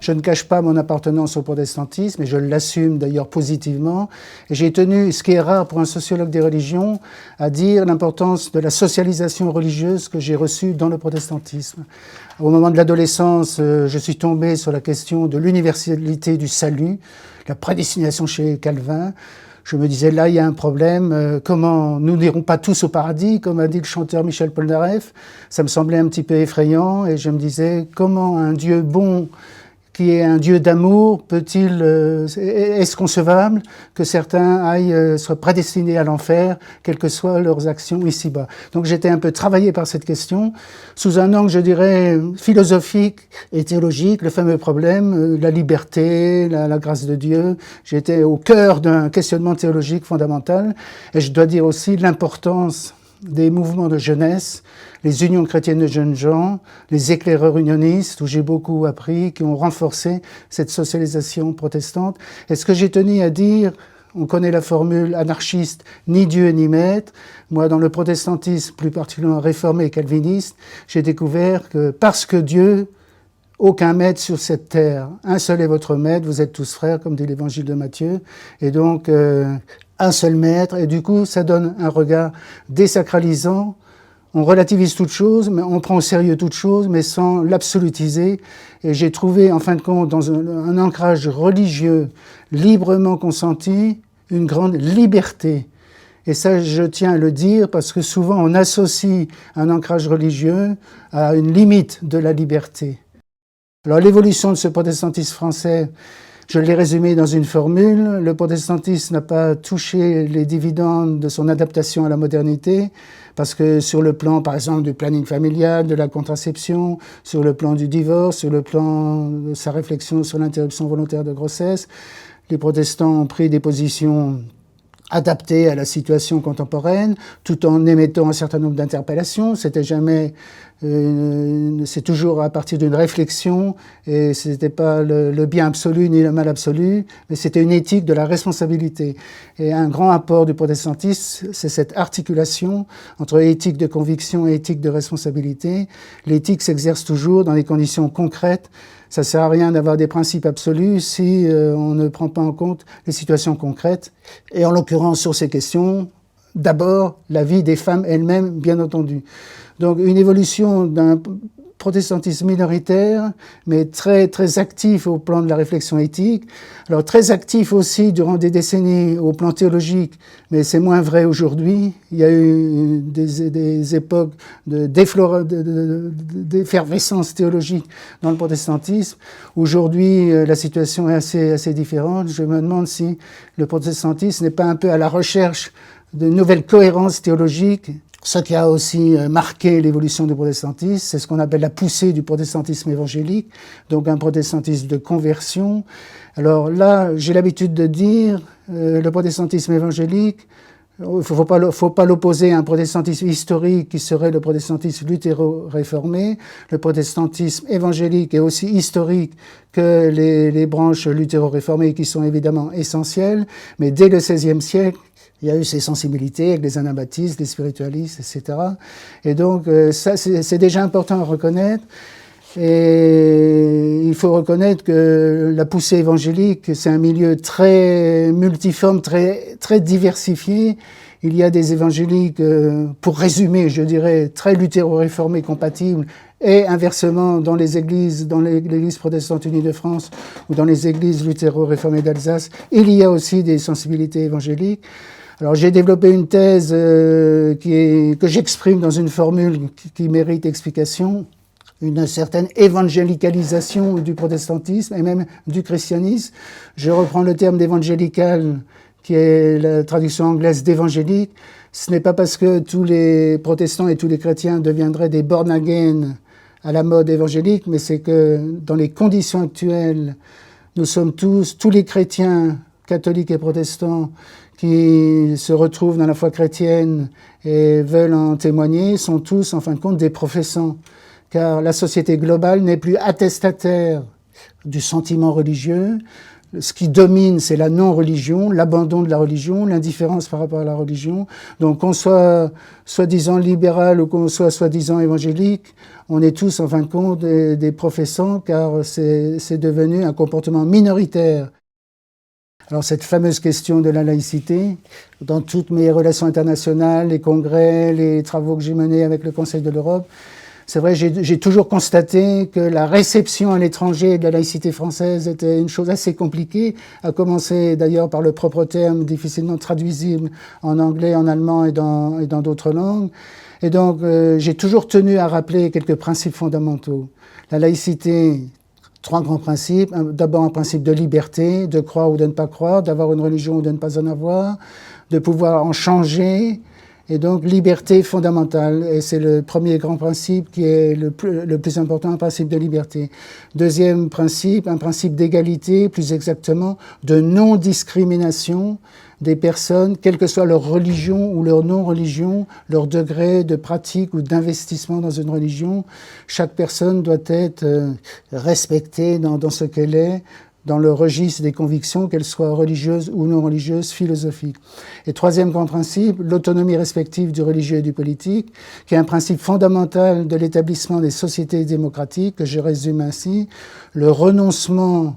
Je ne cache pas mon appartenance au protestantisme, et je l'assume d'ailleurs positivement. Et j'ai tenu, ce qui est rare pour un sociologue des religions, à dire l'importance de la socialisation religieuse que j'ai reçue dans le protestantisme. Au moment de l'adolescence, je suis tombé sur la question de l'universalité du salut, la prédestination chez Calvin. Je me disais, là, il y a un problème. Comment nous n'irons pas tous au paradis, comme a dit le chanteur Michel Polnareff. Ça me semblait un petit peu effrayant. Et je me disais, comment un Dieu bon, qui est un Dieu d'amour, peut-il, est-ce concevable que certains soient prédestinés à l'enfer, quelles que soient leurs actions ici-bas. Donc j'étais un peu travaillé par cette question, sous un angle, je dirais, philosophique et théologique, le fameux problème, la liberté, la grâce de Dieu. J'étais au cœur d'un questionnement théologique fondamental, et je dois dire aussi l'importance des mouvements de jeunesse, les unions chrétiennes de jeunes gens, les éclaireurs unionistes, où j'ai beaucoup appris, qui ont renforcé cette socialisation protestante. Et ce que j'ai tenu à dire, on connaît la formule anarchiste, ni Dieu ni maître. Moi, dans le protestantisme, plus particulièrement réformé et calviniste, j'ai découvert que parce que Dieu, aucun maître sur cette terre, un seul est votre maître, vous êtes tous frères, comme dit l'évangile de Matthieu, et donc un seul maître, et du coup, ça donne un regard désacralisant. On relativise toute chose, mais on prend au sérieux toute chose, mais sans l'absolutiser. Et j'ai trouvé, en fin de compte, dans un ancrage religieux librement consenti, une grande liberté. Et ça, je tiens à le dire, parce que souvent, on associe un ancrage religieux à une limite de la liberté. Alors, l'évolution de ce protestantisme français, je l'ai résumé dans une formule. Le protestantisme n'a pas touché les dividendes de son adaptation à la modernité, parce que sur le plan, par exemple, du planning familial, de la contraception, sur le plan du divorce, sur le plan de sa réflexion sur l'interruption volontaire de grossesse, les protestants ont pris des positions adaptées à la situation contemporaine, tout en émettant un certain nombre d'interpellations. C'était jamais, c'est toujours à partir d'une réflexion, et c'était pas le bien absolu ni le mal absolu, mais c'était une éthique de la responsabilité. Et un grand apport du protestantisme, c'est cette articulation entre éthique de conviction et éthique de responsabilité. L'éthique s'exerce toujours dans des conditions concrètes. Ça sert à rien d'avoir des principes absolus si on ne prend pas en compte les situations concrètes. Et en l'occurrence, sur ces questions, d'abord, la vie des femmes elles-mêmes, bien entendu. Donc, une évolution d'un protestantisme minoritaire, mais très, très actif au plan de la réflexion éthique. Alors, très actif aussi durant des décennies au plan théologique, mais c'est moins vrai aujourd'hui. Il y a eu des époques d'effervescence théologique dans le protestantisme. Aujourd'hui, la situation est assez différente. Je me demande si le protestantisme n'est pas un peu à la recherche de nouvelles cohérences théologiques. Ce qui a aussi marqué l'évolution du protestantisme, c'est ce qu'on appelle la poussée du protestantisme évangélique, donc un protestantisme de conversion. Alors là, j'ai l'habitude de dire, le protestantisme évangélique, il faut pas l'opposer à un protestantisme historique qui serait le protestantisme luthéro-réformé. Le protestantisme évangélique est aussi historique que les branches luthéro-réformées qui sont évidemment essentielles, mais dès le XVIe siècle, il y a eu ces sensibilités avec les anabaptistes, les spiritualistes, etc. Et donc, ça, c'est déjà important à reconnaître. Et il faut reconnaître que la poussée évangélique, c'est un milieu très multiforme, très, très diversifié. Il y a des évangéliques, pour résumer, je dirais, très luthéro-réformés compatibles, et inversement, dans les églises, dans l'Église protestante unie de France ou dans les églises luthéro-réformées d'Alsace, il y a aussi des sensibilités évangéliques. Alors j'ai développé une thèse que j'exprime dans une formule qui mérite explication, une certaine évangélicalisation du protestantisme et même du christianisme. Je reprends le terme d'évangélical, qui est la traduction anglaise d'évangélique. Ce n'est pas parce que tous les protestants et tous les chrétiens deviendraient des born again à la mode évangélique, mais c'est que dans les conditions actuelles, nous sommes tous les chrétiens, catholiques et protestants, qui se retrouvent dans la foi chrétienne et veulent en témoigner, sont tous, en fin de compte, des professants. Car la société globale n'est plus attestataire du sentiment religieux. ce qui domine, c'est la non-religion, l'abandon de la religion, l'indifférence par rapport à la religion. Donc qu'on soit soi-disant libéral ou qu'on soit soi-disant évangélique, on est tous en fin de compte des professants, car c'est devenu un comportement minoritaire. Alors cette fameuse question de la laïcité, dans toutes mes relations internationales, les congrès, les travaux que j'ai menés avec le Conseil de l'Europe, c'est vrai, j'ai toujours constaté que la réception à l'étranger de la laïcité française était une chose assez compliquée, à commencer d'ailleurs par le propre terme difficilement traduisible en anglais, en allemand et dans d'autres langues. Et donc, j'ai toujours tenu à rappeler quelques principes fondamentaux. La laïcité, 3 grands principes. D'abord, un principe de liberté, de croire ou de ne pas croire, d'avoir une religion ou de ne pas en avoir, de pouvoir en changer. Et donc, liberté fondamentale, et c'est le premier grand principe qui est le plus important, un principe de liberté. Deuxième principe, un principe d'égalité, plus exactement, de non-discrimination des personnes, quelle que soit leur religion ou leur non-religion, leur degré de pratique ou d'investissement dans une religion. Chaque personne doit être respectée dans ce qu'elle est, dans le registre des convictions, qu'elles soient religieuses ou non religieuses, philosophiques. Et troisième grand principe, l'autonomie respective du religieux et du politique, qui est un principe fondamental de l'établissement des sociétés démocratiques, que je résume ainsi, le renoncement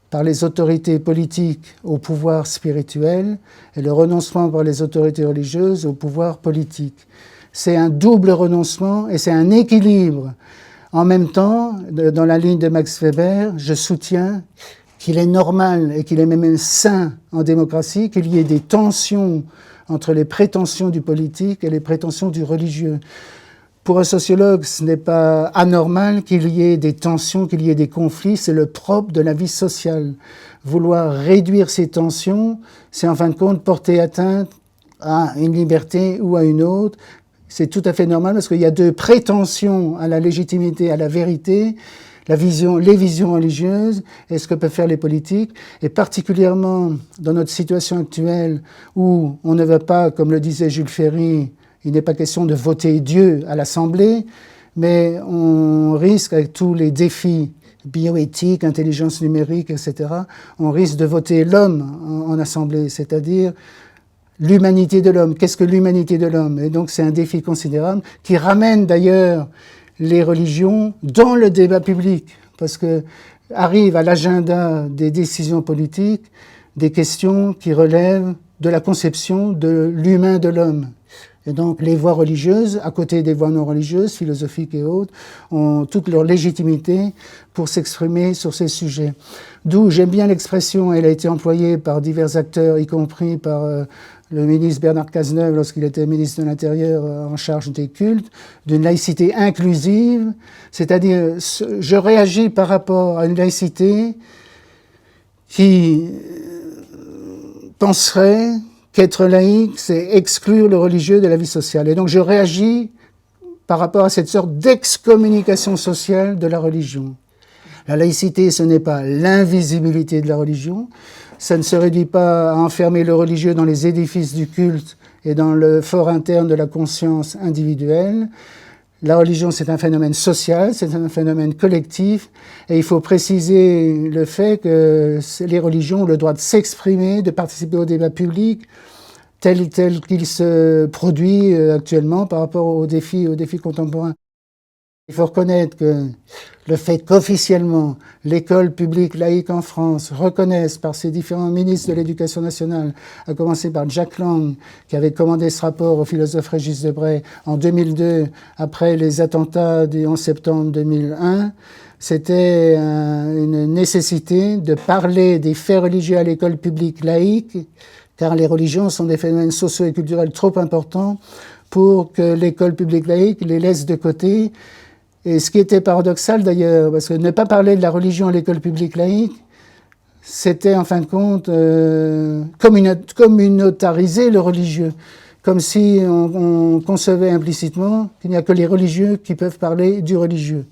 par les autorités politiques au pouvoir spirituel et le renoncement par les autorités religieuses au pouvoir politique. C'est un double renoncement et c'est un équilibre. En même temps, dans la ligne de Max Weber, je soutiens qu'il est normal et qu'il est même sain en démocratie qu'il y ait des tensions entre les prétentions du politique et les prétentions du religieux. Pour un sociologue, ce n'est pas anormal qu'il y ait des tensions, qu'il y ait des conflits, c'est le propre de la vie sociale. Vouloir réduire ces tensions, c'est en fin de compte porter atteinte à une liberté ou à une autre. C'est tout à fait normal parce qu'il y a 2 prétentions à la légitimité, à la vérité, les visions religieuses et ce que peuvent faire les politiques. Et particulièrement dans notre situation actuelle où on ne veut pas, comme le disait Jules Ferry, il n'est pas question de voter Dieu à l'Assemblée, mais on risque, avec tous les défis bioéthiques, intelligence numérique, etc., on risque de voter l'homme en Assemblée, c'est-à-dire l'humanité de l'homme. Qu'est-ce que l'humanité de l'homme? Et donc c'est un défi considérable qui ramène d'ailleurs les religions dans le débat public, parce que arrivent à l'agenda des décisions politiques des questions qui relèvent de la conception de l'humain de l'homme. Et donc les voies religieuses, à côté des voies non religieuses, philosophiques et autres, ont toute leur légitimité pour s'exprimer sur ces sujets. D'où j'aime bien l'expression, elle a été employée par divers acteurs, y compris par le ministre Bernard Cazeneuve lorsqu'il était ministre de l'Intérieur en charge des cultes, d'une laïcité inclusive, c'est-à-dire je réagis par rapport à une laïcité qui penserait qu'être laïque, c'est exclure le religieux de la vie sociale. Et donc je réagis par rapport à cette sorte d'excommunication sociale de la religion. La laïcité, ce n'est pas l'invisibilité de la religion, ça ne se réduit pas à enfermer le religieux dans les édifices du culte et dans le fort interne de la conscience individuelle. La religion, c'est un phénomène social, c'est un phénomène collectif, et il faut préciser le fait que les religions ont le droit de s'exprimer, de participer au débat public, tel qu'il se produit actuellement par rapport aux défis contemporains. Il faut reconnaître que le fait qu'officiellement l'école publique laïque en France reconnaisse par ses différents ministres de l'Éducation nationale, à commencer par Jack Lang, qui avait commandé ce rapport au philosophe Régis Debray en 2002, après les attentats du 11 septembre 2001, c'était une nécessité de parler des faits religieux à l'école publique laïque, car les religions sont des phénomènes sociaux et culturels trop importants pour que l'école publique laïque les laisse de côté. Et ce qui était paradoxal d'ailleurs, parce que ne pas parler de la religion à l'école publique laïque, c'était en fin de compte communautariser le religieux, comme si on concevait implicitement qu'il n'y a que les religieux qui peuvent parler du religieux.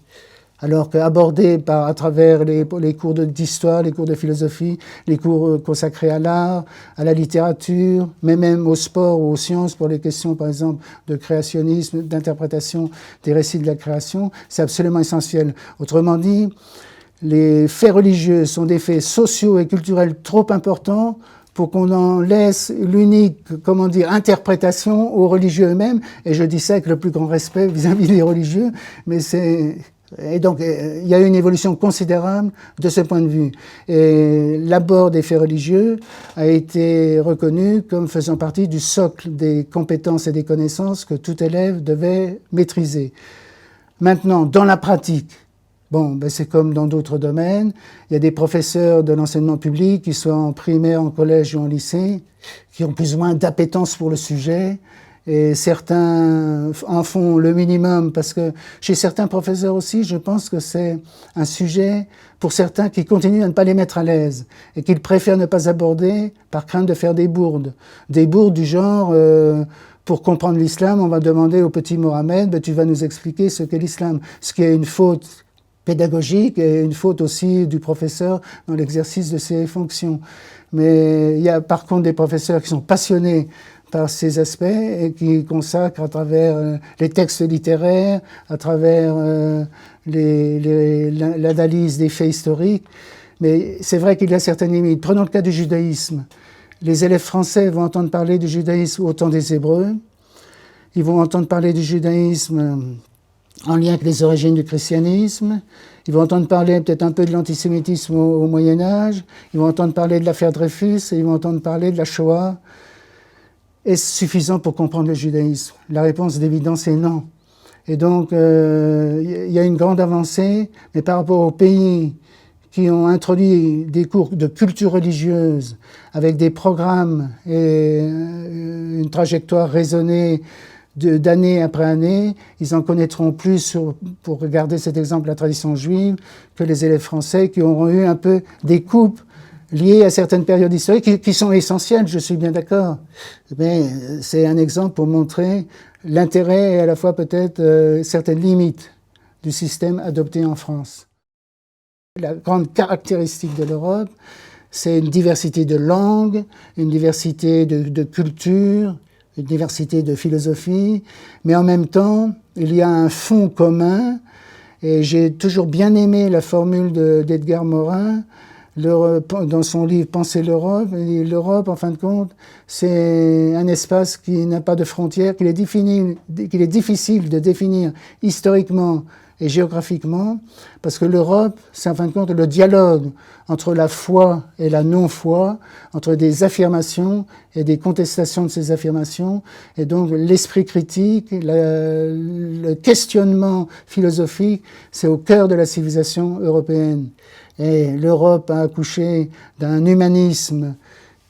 Alors qu'abordé à travers les cours d'histoire, les cours de philosophie, les cours consacrés à l'art, à la littérature, mais même au sport ou aux sciences pour les questions, par exemple, de créationnisme, d'interprétation des récits de la création, c'est absolument essentiel. Autrement dit, les faits religieux sont des faits sociaux et culturels trop importants pour qu'on en laisse l'unique, comment dire, interprétation aux religieux eux-mêmes. Et je dis ça avec le plus grand respect vis-à-vis des religieux, mais c'est... Et donc, il y a eu une évolution considérable de ce point de vue. Et l'abord des faits religieux a été reconnu comme faisant partie du socle des compétences et des connaissances que tout élève devait maîtriser. Maintenant, dans la pratique, bon, ben c'est comme dans d'autres domaines. Il y a des professeurs de l'enseignement public, qu'ils soient en primaire, en collège ou en lycée, qui ont plus ou moins d'appétence pour le sujet. Et certains en font le minimum parce que chez certains professeurs aussi, je pense que c'est un sujet pour certains qui continuent à ne pas les mettre à l'aise et qu'ils préfèrent ne pas aborder par crainte de faire des bourdes. Des bourdes du genre, pour comprendre l'islam, on va demander au petit Mohamed, ben, tu vas nous expliquer ce qu'est l'islam. Ce qui est une faute pédagogique et une faute aussi du professeur dans l'exercice de ses fonctions. Mais il y a par contre des professeurs qui sont passionnés par ces aspects et qui consacrent à travers les textes littéraires, à travers l'analyse des faits historiques. Mais c'est vrai qu'il y a certaines limites. Prenons le cas du judaïsme. Les élèves français vont entendre parler du judaïsme au temps des Hébreux. Ils vont entendre parler du judaïsme en lien avec les origines du christianisme. Ils vont entendre parler peut-être un peu de l'antisémitisme au Moyen-Âge. Ils vont entendre parler de l'affaire Dreyfus et ils vont entendre parler de la Shoah. Est-ce suffisant pour comprendre le judaïsme? La réponse d'évidence est non. Et donc, il y a une grande avancée, mais par rapport aux pays qui ont introduit des cours de culture religieuse avec des programmes et une trajectoire raisonnée d'année après année, ils en connaîtront plus, pour regarder cet exemple, la tradition juive, que les élèves français qui auront eu un peu des coupes liées à certaines périodes historiques qui sont essentielles, je suis bien d'accord. Mais c'est un exemple pour montrer l'intérêt et à la fois peut-être certaines limites du système adopté en France. La grande caractéristique de l'Europe, c'est une diversité de langues, une diversité de cultures, une diversité de philosophie, mais en même temps, il y a un fond commun, et j'ai toujours bien aimé la formule d'Edgar Morin, dans son livre « Penser l'Europe ». L'Europe, en fin de compte, c'est un espace qui n'a pas de frontières, qu'il est difficile de définir historiquement et géographiquement, parce que l'Europe, c'est en fin de compte le dialogue entre la foi et la non-foi, entre des affirmations et des contestations de ces affirmations, et donc l'esprit critique, le questionnement philosophique, c'est au cœur de la civilisation européenne. Et l'Europe a accouché d'un humanisme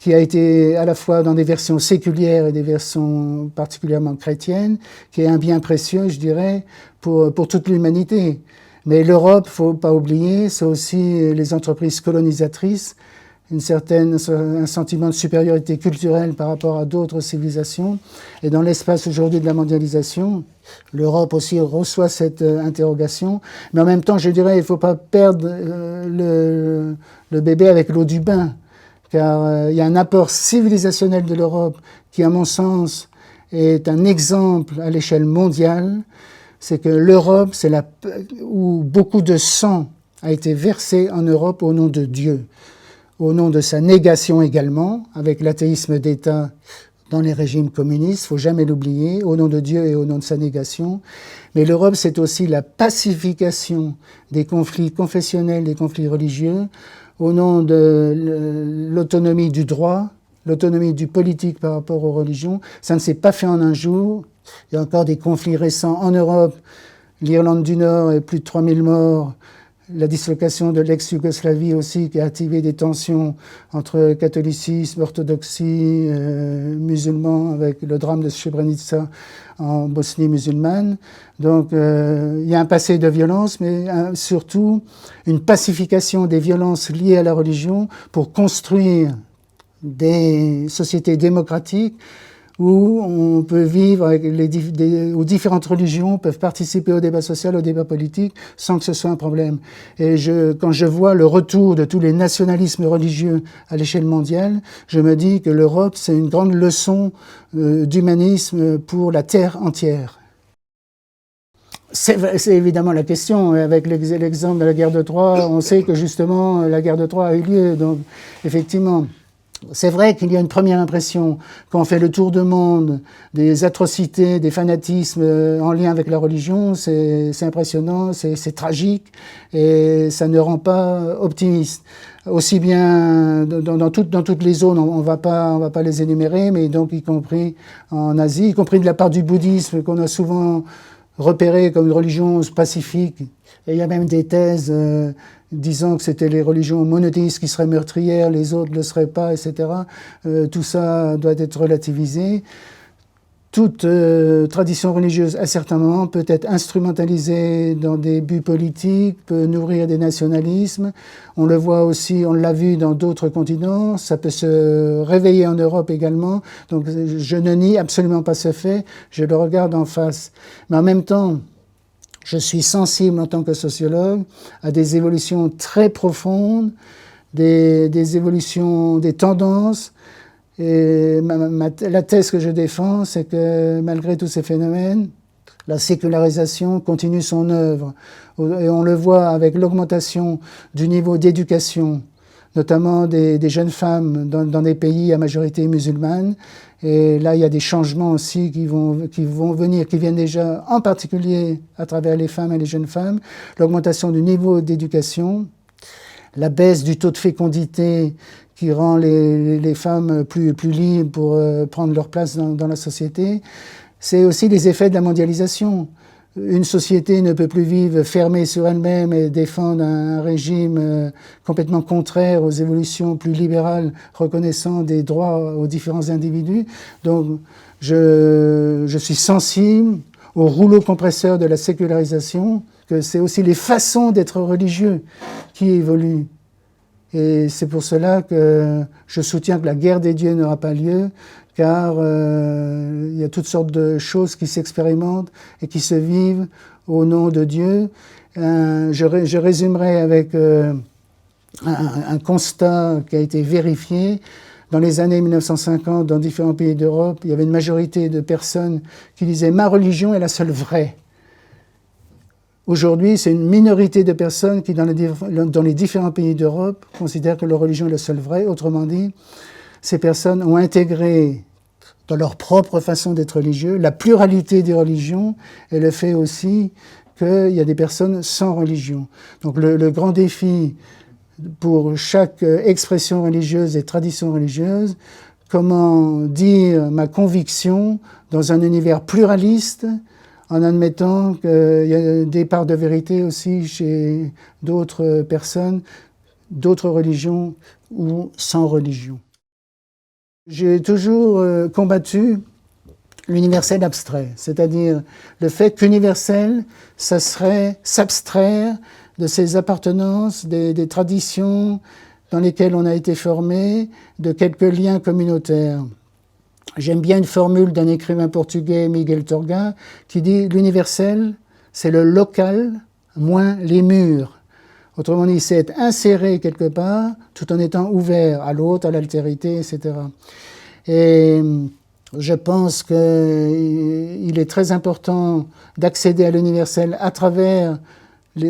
qui a été à la fois dans des versions séculières et des versions particulièrement chrétiennes, qui est un bien précieux, je dirais, pour toute l'humanité. Mais l'Europe, faut pas oublier, c'est aussi les entreprises colonisatrices, un sentiment de supériorité culturelle par rapport à d'autres civilisations. Et dans l'espace aujourd'hui de la mondialisation, l'Europe aussi reçoit cette interrogation. Mais en même temps, je dirais, il ne faut pas perdre le bébé avec l'eau du bain. Car il y a un apport civilisationnel de l'Europe qui, à mon sens, est un exemple à l'échelle mondiale. C'est que l'Europe, c'est où beaucoup de sang a été versé en Europe au nom de Dieu, au nom de sa négation également, avec l'athéisme d'État dans les régimes communistes, il ne faut jamais l'oublier, au nom de Dieu et au nom de sa négation. Mais l'Europe, c'est aussi la pacification des conflits confessionnels, des conflits religieux, au nom de l'autonomie du droit, l'autonomie du politique par rapport aux religions. Ça ne s'est pas fait en un jour. Il y a encore des conflits récents en Europe. L'Irlande du Nord et plus de 3000 morts. La dislocation de l'ex-Yougoslavie aussi, qui a activé des tensions entre catholicisme, orthodoxie, musulmans, avec le drame de Srebrenica en Bosnie musulmane. Donc il y a un passé de violence, mais surtout une pacification des violences liées à la religion pour construire des sociétés démocratiques où on peut vivre avec où différentes religions peuvent participer au débat social, au débat politique, sans que ce soit un problème. Et quand je vois le retour de tous les nationalismes religieux à l'échelle mondiale, je me dis que l'Europe, c'est une grande leçon d'humanisme pour la terre entière. C'est évidemment la question. Avec l'exemple de la guerre de Troie, on sait que justement la guerre de Troie a eu lieu. Donc, effectivement, c'est vrai qu'il y a une première impression quand on fait le tour du monde des atrocités, des fanatismes en lien avec la religion. C'est impressionnant, c'est tragique et ça ne rend pas optimiste. Aussi bien dans toutes les zones, on va pas les énumérer, mais donc y compris en Asie, y compris de la part du bouddhisme qu'on a souvent repéré comme une religion pacifique. Et il y a même des thèses disant que c'était les religions monothéistes qui seraient meurtrières, les autres ne le seraient pas, etc. Tout ça doit être relativisé. Toute tradition religieuse, à certains moments, peut être instrumentalisée dans des buts politiques, peut nourrir des nationalismes. On le voit aussi, on l'a vu dans d'autres continents, ça peut se réveiller en Europe également. Donc je ne nie absolument pas ce fait, je le regarde en face. Mais en même temps, je suis sensible en tant que sociologue à des évolutions très profondes, des évolutions, des tendances. Et la thèse que je défends, c'est que malgré tous ces phénomènes, la sécularisation continue son œuvre. Et on le voit avec l'augmentation du niveau d'éducation, notamment des jeunes femmes dans des pays à majorité musulmane. Et là, il y a des changements aussi qui vont venir, qui viennent déjà en particulier à travers les femmes et les jeunes femmes. L'augmentation du niveau d'éducation, la baisse du taux de fécondité qui rend les femmes plus libres pour prendre leur place dans la société. C'est aussi les effets de la mondialisation. Une société ne peut plus vivre fermée sur elle-même et défendre un régime complètement contraire aux évolutions plus libérales, reconnaissant des droits aux différents individus. Donc, je suis sensible au rouleau compresseur de la sécularisation, que c'est aussi les façons d'être religieux qui évoluent. Et c'est pour cela que je soutiens que la guerre des dieux n'aura pas lieu, car il y a toutes sortes de choses qui s'expérimentent et qui se vivent au nom de Dieu. Je résumerai avec un constat qui a été vérifié. Dans les années 1950, dans différents pays d'Europe, il y avait une majorité de personnes qui disaient « ma religion est la seule vraie ». Aujourd'hui, c'est une minorité de personnes qui, dans les différents pays d'Europe, considèrent que leur religion est la seule vraie. Autrement dit, ces personnes ont intégré dans leur propre façon d'être religieux la pluralité des religions et le fait aussi qu'il y a des personnes sans religion. Donc le grand défi pour chaque expression religieuse et tradition religieuse, comment dire ma conviction dans un univers pluraliste, en admettant qu'il y a des parts de vérité aussi chez d'autres personnes, d'autres religions ou sans religion. J'ai toujours combattu l'universel abstrait, c'est-à-dire le fait qu'universel, ça serait s'abstraire de ses appartenances, des traditions dans lesquelles on a été formé, de quelques liens communautaires. J'aime bien une formule d'un écrivain portugais, Miguel Torga, qui dit « l'universel, c'est le local moins les murs ». Autrement dit, c'est être inséré quelque part, tout en étant ouvert à l'autre, à l'altérité, etc. Et je pense qu'il est très important d'accéder à l'universel à travers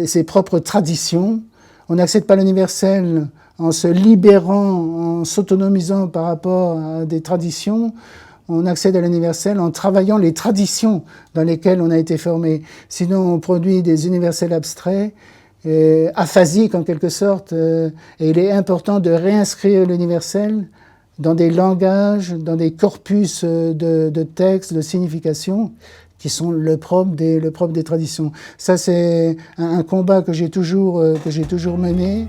ses propres traditions. On n'accède pas à l'universel en se libérant, en s'autonomisant par rapport à des traditions. On accède à l'universel en travaillant les traditions dans lesquelles on a été formé. Sinon, on produit des universels abstraits, aphasiques en quelque sorte, et il est important de réinscrire l'universel dans des langages, dans des corpus de textes, de significations, qui sont le propre des traditions. Ça, c'est un combat que j'ai toujours mené.